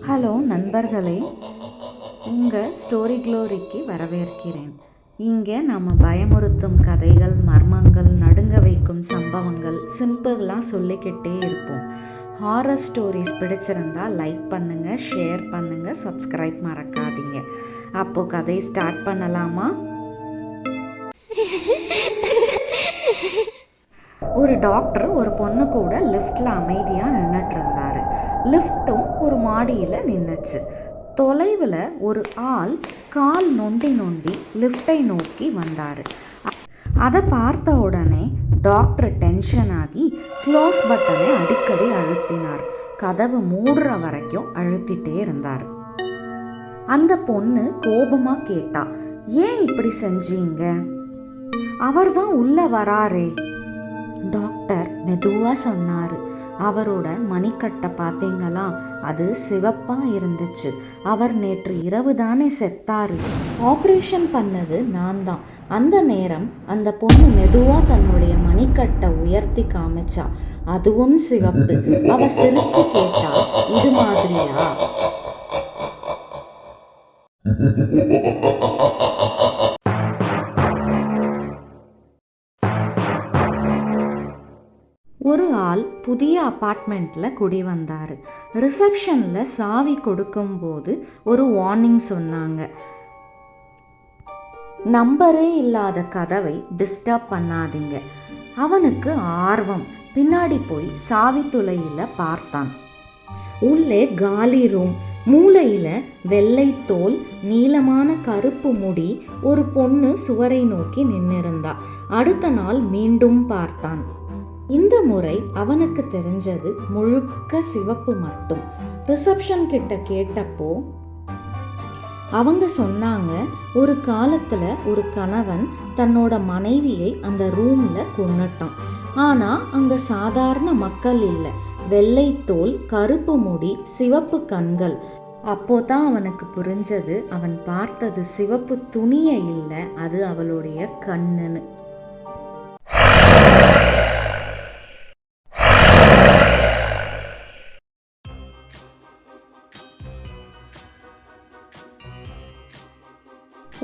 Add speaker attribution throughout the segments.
Speaker 1: Hello நண்பர்களே, உங்கள் story க்ளோரிக்கு வரவேற்கிறேன். இங்கே நம்ம பயமுறுத்தும் கதைகள், மர்மங்கள், நடுங்க வைக்கும் சம்பவங்கள் சிம்பிளாக சொல்லிக்கிட்டே இருப்போம். ஹாரர் ஸ்டோரிஸ் பிடிச்சிருந்தா லைக் பண்ணுங்கள், ஷேர் பண்ணுங்கள், சப்ஸ்கிரைப் மறக்காதீங்க. அப்போது கதை ஸ்டார்ட் பண்ணலாமா? ஒரு டாக்டர் ஒரு பொண்ணு கூட லிஃப்டில் அமைதியாக நின்றுட்டு இருந்தார். லிஃப்ட்டும் ஒரு மாடியில் நின்றுச்சு. தொலைவில் ஒரு ஆள் கால் நொண்டி நொண்டி லிஃப்டை நோக்கி வந்தார். அதை பார்த்த உடனே டாக்டர் டென்ஷன் ஆகி க்ளோஸ் பட்டனை அடிக்கடி அழுத்தினார். கதவு மூடுற வரைக்கும் அழுத்திட்டே இருந்தார். அந்த பொண்ணு கோபமாக கேட்டா, ஏன் இப்படி செஞ்சீங்க? அவர் தான் உள்ள வராரே. டாக்டர் மெதுவாக சொன்னார். அவரோட மணிக்கட்டை பார்த்தீங்களா? அது சிவப்பாக இருந்துச்சு. அவர் நேற்று இரவு தானே செத்தாரு. ஆப்ரேஷன் பண்ணது நான் தான். அந்த நேரம் அந்த பொண்ணு மெதுவாக தன்னுடைய மணிக்கட்டை உயர்த்தி காமிச்சா. அதுவும் சிவப்பு. அவ சிரிச்சு கேட்டா, இது மாதிரியா? ஒரு ஆள் புதிய அப்பார்ட்மெண்ட்டில் குடி வந்தார். ரிசப்ஷனில் சாவி கொடுக்கும்போது ஒரு வார்னிங் சொன்னாங்க. நம்பரே இல்லாத கதவை டிஸ்டர்ப் பண்ணாதீங்க. அவனுக்கு ஆர்வம். பின்னாடி போய் சாவி துளையில் பார்த்தான். உள்ளே காலி ரூம். மூலையில் வெள்ளை தோல், நீளமான கருப்பு முடி. ஒரு பொண்ணு சுவரை நோக்கி நின்னிருந்தா. அடுத்த நாள் மீண்டும் பார்த்தான். இந்த முறை அவனுக்கு தெரிஞ்சது முழுக்க சிவப்பு மட்டும். ரிசப்ஷன் கிட்ட கேட்டப்போ அவங்க சொன்னாங்க, ஒரு காலத்துல ஒரு கணவன் தன்னோட மனைவியை அந்த ரூம்ல கொன்னுட்டான். ஆனா அங்க சாதாரண மக்கள் இல்லை, வெள்ளை தோல், கருப்பு முடி, சிவப்பு கண்கள். அப்போதான் அவனுக்கு புரிஞ்சது, அவன் பார்த்தது சிவப்பு துணியை இல்லை, அது அவளுடைய கண்ணுன்னு.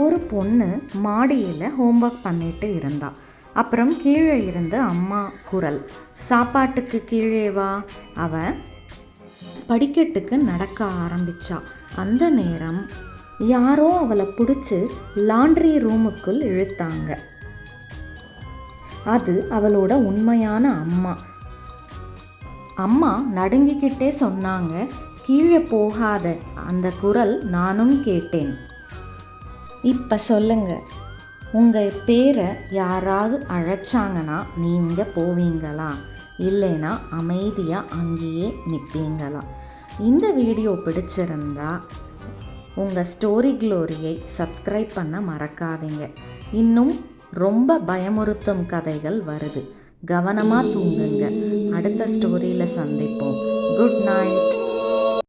Speaker 1: ஒரு பொண்ணு மாடியில் ஹோம்ஒர்க் பண்ணிட்டு இருந்தா. அப்புறம் கீழே இருந்து அம்மா குரல், சாப்பாட்டுக்கு கீழே வா. அவ படிக்கட்டுக்கு நடக்க ஆரம்பிச்சா. அந்த நேரம் யாரோ அவளை பிடிச்சி லாண்ட்ரி ரூமுக்குள் இழுத்தாங்க. அது அவளோட உண்மையான அம்மா. அம்மா நடுங்கிக்கிட்டே சொன்னாங்க, கீழே போகாத. அந்த குரல் நானும் கேட்டேன். இப்போ சொல்லுங்க, உங்கள் பேரை யாராவது அழைச்சாங்கன்னா நீங்கள் போவீங்களா? இல்லைன்னா அமைதியாக அங்கேயே நிற்பீங்களா? இந்த வீடியோ பிடிச்சிருந்தா உங்கள் ஸ்டோரி க்ளோரியை சப்ஸ்கிரைப் பண்ண மறக்காதீங்க. இன்னும் ரொம்ப பயமுறுத்தும் கதைகள் வருது. கவனமாக தூங்குங்க. அடுத்த ஸ்டோரியில் சந்திப்போம். Good night.